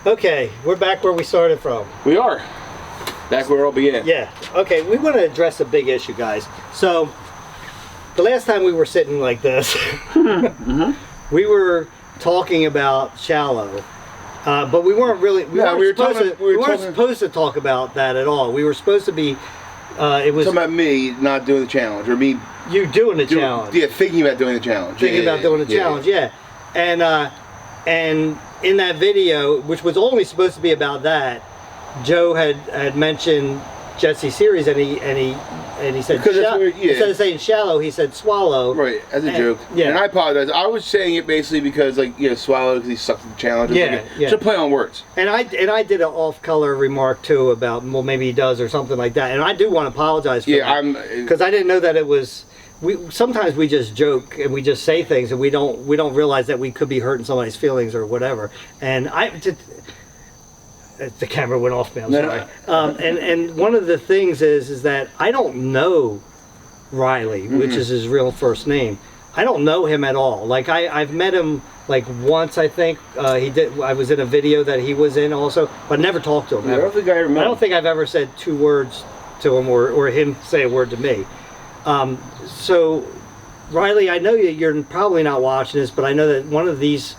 Okay, we're back where we started from. We are. Back where it all began. Yeah. Okay, we want to address a big issue, guys. So, the last time we were sitting like this, we were talking about Shallow. But we weren't really. We weren't supposed to talk about that at all. We were supposed to be. It was talking about me not doing the challenge, or me. You doing the challenge? Yeah, thinking about doing the challenge. Thinking about doing the challenge, yeah. And in that video, which was only supposed to be about that, Joe had mentioned Jesse's series, and he said instead of saying shallow, he said swallow. Right, as a joke. Yeah, and I apologize. I was saying it basically because swallow because he sucked at the challenge. Should play on words. And I did an off-color remark too about maybe he does or something like that, and I do want to apologize for that. Because I didn't know that it was. Sometimes we just joke and we just say things and we don't realize that we could be hurting somebody's feelings or whatever. And the camera went off me. I'm sorry. And one of the things is that I don't know Riley, which is his real first name. I don't know him at all. Like I've met him like once, I think. He did. I was in a video that he was in also, but never talked to him. I don't think I remember. I don't think I've ever said 2 words to him or him say a word to me. So, Riley, I know you're probably not watching this, but I know that one of these,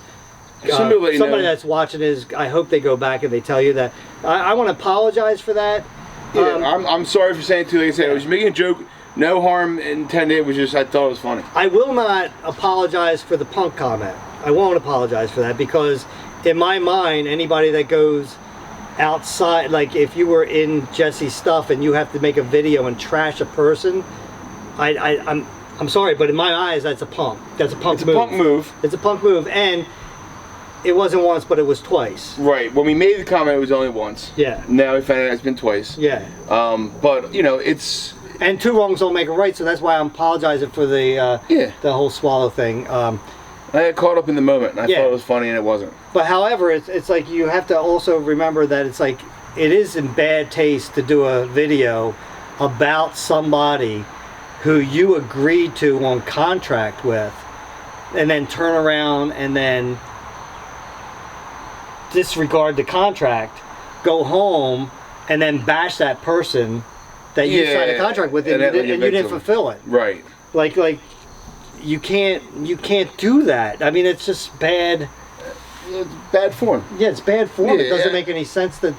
somebody that's watching is, I hope they go back and they tell you that. I want to apologize for that. Yeah, I'm sorry for saying it too. Like I said, I was making a joke. No harm intended. It was just, I thought it was funny. I will not apologize for the punk comment. I won't apologize for that because in my mind, anybody that goes outside, like if you were in Jesse's stuff and you have to make a video and trash a person, I'm sorry, but in my eyes, that's a punk. That's a punk move. It's a punk move. It's a punk move, and it wasn't once, but it was twice. Right. When we made the comment, it was only once. Yeah. Now we found out it's been twice. Yeah. But it's. And 2 wrongs don't make a right, so that's why I'm apologizing for the whole swallow thing. I got caught up in the moment, and I thought it was funny, and it wasn't. But however, it's like you have to also remember that it's like it is in bad taste to do a video about somebody who you agreed to on contract with, and then turn around and then disregard the contract, go home, and then bash that person that you signed a contract with, and you didn't fulfill it. Right. Like you can't do that. I mean, it's just bad. It's bad form. Yeah, it's bad form. It doesn't make any sense to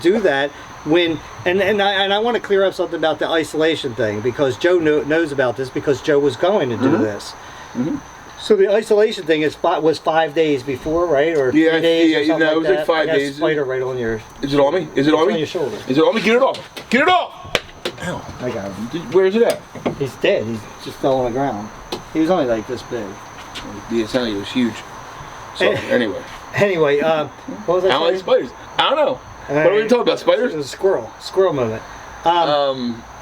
do that. When and I want to clear up something about the isolation thing because Joe knows about this because Joe was going to do this. So the isolation thing was 5 days before, right? Or 3 days? Or something it was like 5 days. Spider right on your. Is it on me? Is it on me? On your shoulder. Is it on me? Get it off! Get it off! Ow! I got him. Where is it at? He's dead. He's just fell on the ground. He was only like this big. Yeah, it sounded like it was huge. So anyway. Anyway, what was I saying? I don't like spiders. I don't know. What are we talking about? Spiders? It was a squirrel moment.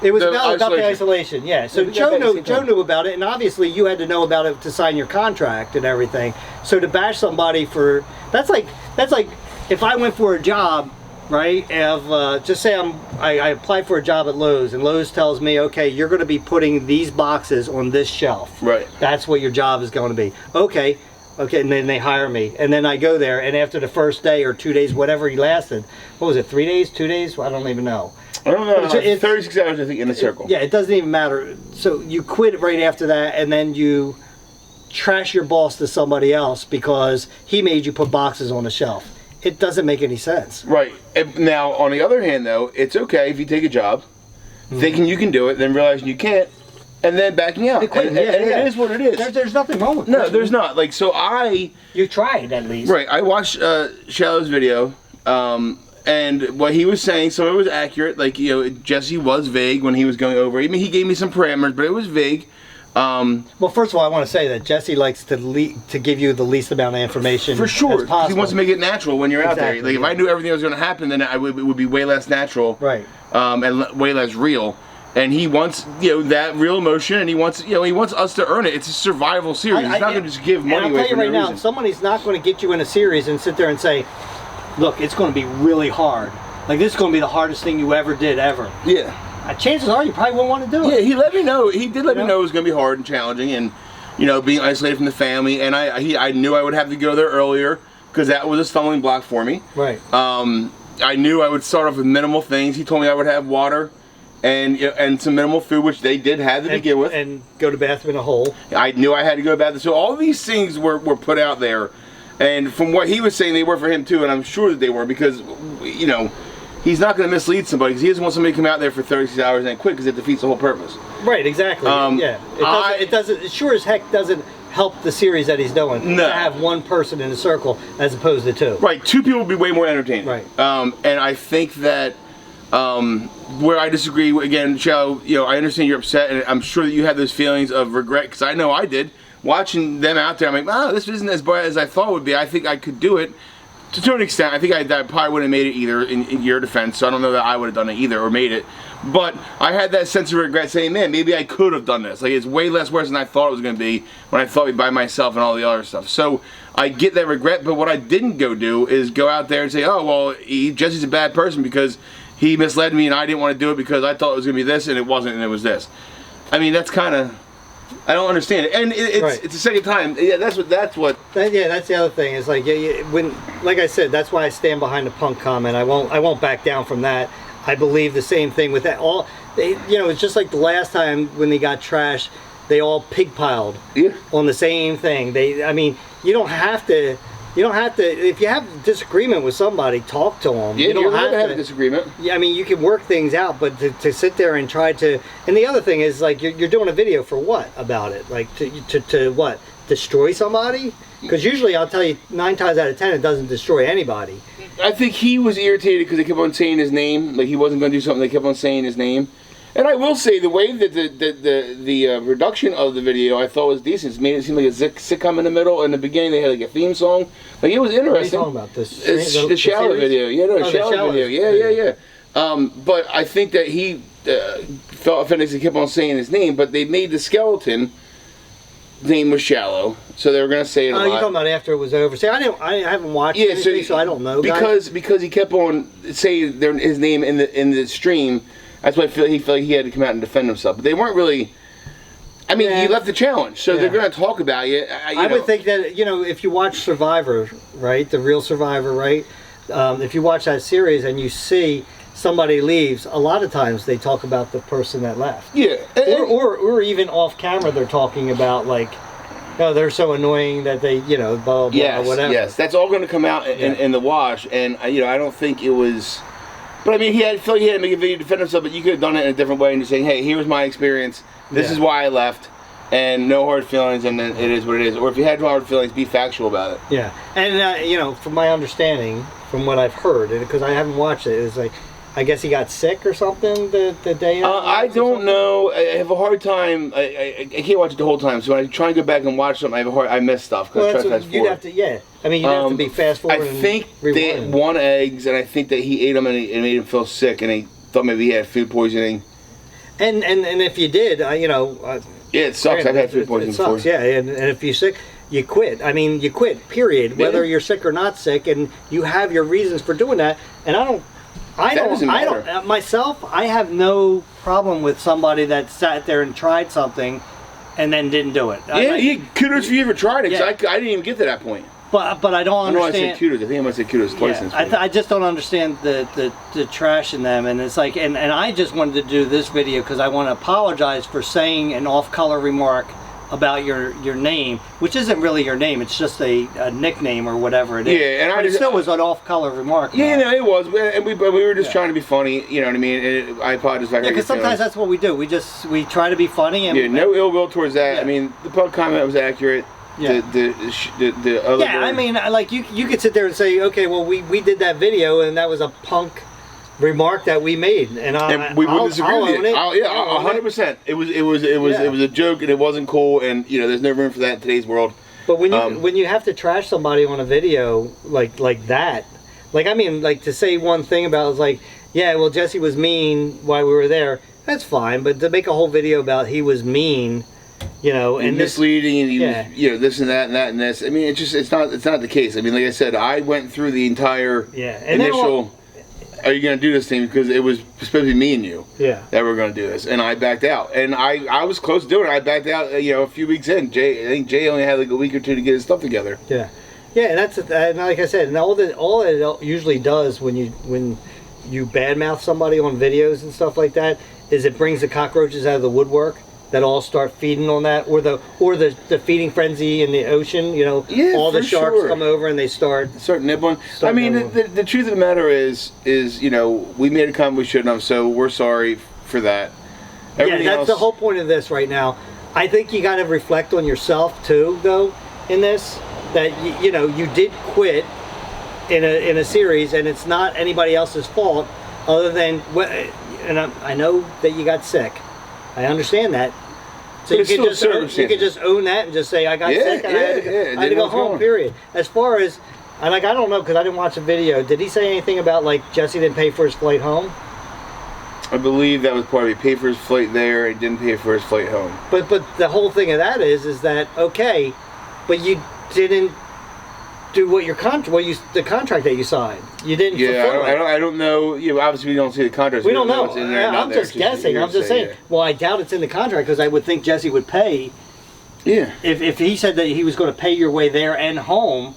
It was about the isolation. Yeah. So Joe knew about it, and obviously you had to know about it to sign your contract and everything. So to bash somebody for that's like if I went for a job, right? Just say I applied for a job at Lowe's, and Lowe's tells me, okay, you're going to be putting these boxes on this shelf. Right. That's what your job is going to be. Okay, and then they hire me, and then I go there, and after the first day or 2 days, whatever he lasted, what was it, 3 days, 2 days? Well, I don't even know. I don't know. It's 36 hours, I think, in a circle. Yeah, it doesn't even matter. So you quit right after that, and then you trash your boss to somebody else because he made you put boxes on the shelf. It doesn't make any sense. Right. Now, on the other hand, though, it's okay if you take a job, thinking you can do it, then realizing you can't, and then backing out. And it is what it is. There's nothing wrong with that. No, there's not. Like, so You tried, at least. Right. I watched Shallow's video, and what he was saying, some of it was accurate. Like, Jesse was vague when he was going over. I mean, he gave me some parameters, but it was vague. Well, first of all, I want to say that Jesse likes to give you the least amount of information for sure. as possible. He wants to make it natural when you're out there. Like if I knew everything was going to happen, then it would be way less natural, right? And way less real. And he wants that real emotion, and he wants us to earn it. It's a survival series. He's not going to just give money away. I'll tell you right now, reason. if somebody's not going to get you in a series and sit there and say, "Look, it's going to be really hard. Like this is going to be the hardest thing you ever did ever." Yeah. Chances are you probably won't want to do it. Yeah, he let me know. He did let me know it was going to be hard and challenging, and being isolated from the family. And I knew I would have to go there earlier because that was a stumbling block for me. Right. I knew I would start off with minimal things. He told me I would have water and some minimal food, which they did have to begin with. And go to the bathroom in a hole. I knew I had to go to the bathroom. So all these things were put out there. And from what he was saying, they were for him too, and I'm sure that they were because, you know, he's not going to mislead somebody because he doesn't want somebody to come out there for 36 hours and then quit because it defeats the whole purpose. Right, exactly. Yeah. It sure as heck doesn't help the series that he's doing to have one person in a circle as opposed to two. Right, two people would be way more entertaining. Right. And I think that where I disagree, again, Shallow, you know, I understand you're upset, and I'm sure that you have those feelings of regret because I know I did. Watching them out there, I'm like, this isn't as bad as I thought it would be. I think I could do it. To an extent, I think I probably wouldn't have made it either in your defense, so I don't know that I would have done it either or made it. But I had that sense of regret saying, man, maybe I could have done this. Like, it's way less worse than I thought it was going to be when I thought it'd be by myself and all the other stuff. So I get that regret, but what I didn't go do is go out there and say, oh, well, Jesse's a bad person because he misled me and I didn't want to do it because I thought it was going to be this and it wasn't and it was this. I mean, that's kind of... I don't understand it, and it's the second time. Yeah, that's what. That's the other thing. Is like when, like I said, that's why I stand behind the punk comment. I won't back down from that. I believe the same thing with that. It's just like the last time when they got trashed, they all pigpiled on the same thing. I mean, you don't have to. If you have a disagreement with somebody, talk to them. Yeah, you don't have to have a disagreement. Yeah, I mean, you can work things out, but to sit there and try to... And the other thing is, like, you're doing a video for what about it? Like, to what? Destroy somebody? Because usually, I'll tell you, 9 times out of 10, it doesn't destroy anybody. I think he was irritated because they kept on saying his name. Like, he wasn't going to do something. They kept on saying his name. And I will say, the way that the reduction of the video I thought was decent. It made it seem like a sitcom in the middle. In the beginning, they had like a theme song. Like, it was interesting. What are you talking about? The Shallow video. Yeah, the Shallow video. Yeah. But I think that he felt offended because he kept on saying his name. But they made the skeleton name was Shallow, so they were going to say it a lot. You're talking about after it was over. See, I haven't watched anything, so I don't know. Because he kept on saying his name in the stream. That's why he felt like he had to come out and defend himself. But they weren't really... I mean, he left the challenge, so they're going to talk about it. I would think that, if you watch Survivor, right, the real Survivor, right, if you watch that series and you see somebody leaves, a lot of times they talk about the person that left. Yeah. Or even off camera they're talking about, like, oh, they're so annoying that they, blah, blah, blah, whatever. Yes, that's all going to come out in the wash, and, I don't think it was... But I mean, he felt like he had to make a video to defend himself, but you could have done it in a different way and just saying, hey, here's my experience, this is why I left, and no hard feelings, and then it is what it is. Or if you had hard feelings, be factual about it. Yeah, and, from my understanding, from what I've heard, because I haven't watched it, it's like, I guess he got sick or something the day after? I don't know. I have a hard time. I can't watch it the whole time, so when I try and go back and watch something, I miss stuff. Well, you'd have to, I mean, you'd have to be fast forward. I think they won eggs, and I think that he ate them and it made him feel sick, and he thought maybe he had food poisoning. And if you did, yeah, it sucks. I've had food poisoning before. It sucks, yeah, and if you're sick, you quit. I mean, you quit, period. Whether you're sick or not sick, and you have your reasons for doing that, and I don't myself, I have no problem with somebody that sat there and tried something and then didn't do it. Kudos for you for trying it, because I didn't even get to that point. But I don't understand. I said kudos. I think I must say kudos twice. I just don't understand the trash in them, and it's like, and I just wanted to do this video because I want to apologize for saying an off-color remark about your name, which isn't really your name, it's just a nickname or whatever it is. Yeah, and it still was an off-color remark. Yeah, no, it was, and we were just trying to be funny, you know what I mean? And I apologize. Yeah, because sometimes that's what we do. We try to be funny. And no ill will towards that. Yeah. I mean, the pub comment was accurate. Yeah. The other. Yeah, I mean, like you could sit there and say, okay, well, we did that video, and that was a punk remark that we made, and we wouldn't disagree with it. 100%. It was a joke, and it wasn't cool, and there's no room for that in today's world. But when you have to trash somebody on a video like that, like I mean, like to say one thing about it's like, yeah, well, Jesse was mean while we were there. That's fine, but to make a whole video about he was mean, and misleading, and he was, this and that and that and this. I mean, it's not the case. I mean, like I said, I went through the entire initial. Are you going to do this thing? Because it was supposed to be me and you that were going to do this. And I backed out. And I was close to doing it. I backed out, a few weeks in. I think Jay only had like a week or two to get his stuff together. Yeah. Yeah, and like I said, and all it usually does when you badmouth somebody on videos and stuff like that is it brings the cockroaches out of the woodwork that all start feeding on that, or the feeding frenzy in the ocean. You know, all the sharks come over and they start nibbling. I mean, the truth of the matter is you know, we made a comment we shouldn't have, so we're sorry for that. Everything that's the whole point of this right now. I think you got to reflect on yourself too, though, in this. That you know, you did quit in a series, and it's not anybody else's fault, other than I know that you got sick. I understand that. So you could just own that and just say I got sick and I had to go home. Period. As far as I don't know because I didn't watch the video. Did he say anything about like Jesse didn't pay for his flight home? I believe that was part of it. He paid for his flight there. He didn't pay for his flight home. But the whole thing of that is that okay, but you didn't do what the contract that you signed. You didn't fulfill it. I don't know. Obviously we don't see the contract. We don't know. What's in there I'm just guessing. I'm just saying. Yeah. Well, I doubt it's in the contract because I would think Jesse would pay. Yeah. If he said that he was going to pay your way there and home,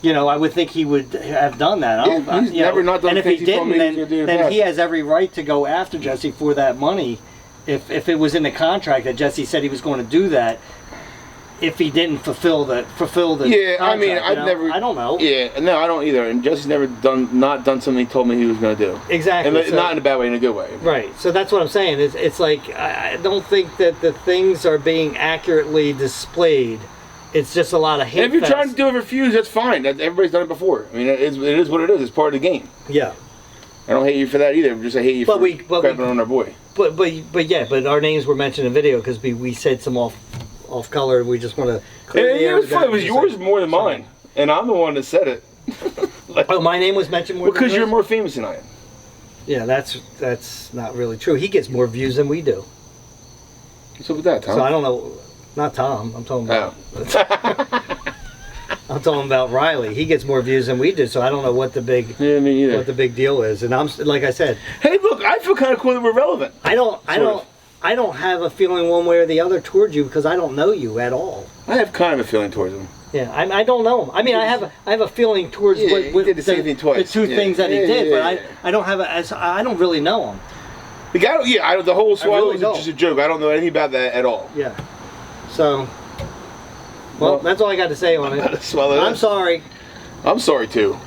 you know, I would think he would have done that. He's never not done. And if he didn't, then he has every right to go after Jesse for that money. If it was in the contract that Jesse said he was going to do that. If he didn't fulfill the contract, I mean, I don't know. Yeah, no, I don't either. And Jesse's never not done something he told me he was going to do. Exactly. And not in a bad way, in a good way. Right. So that's what I'm saying. It's like I don't think that the things are being accurately displayed. It's just a lot of hate. If you're trying to do a refuse, that's fine. Everybody's done it before. I mean, it is what it is. It's part of the game. Yeah. I don't hate you for that either. I hate you for crapping on our boy. But our names were mentioned in video because we said some off color, and we just want to clear the air. It was funny. It was yours more than mine, and I'm the one that said it. My name was mentioned more because you're more famous than I am. Yeah, that's not really true. He gets more views than we do. What's up with that, Tom? So I don't know. Not Tom. I'm talking about. I'm talking about Riley. He gets more views than we do, so I don't know what the big what the big deal is. And I'm like I said. Hey, look, I feel kind of cool that we're relevant. I don't have a feeling one way or the other towards you because I don't know you at all. I have kind of a feeling towards him. Yeah, I don't know him. I mean, I have a feeling towards what did the same thing twice. The two things that he did, but I don't have I don't really know him. The guy, the whole swallow is just a joke. I don't know anything about that at all. Yeah. So, well, that's all I got to say on it. I'm sorry. I'm sorry. I'm sorry too.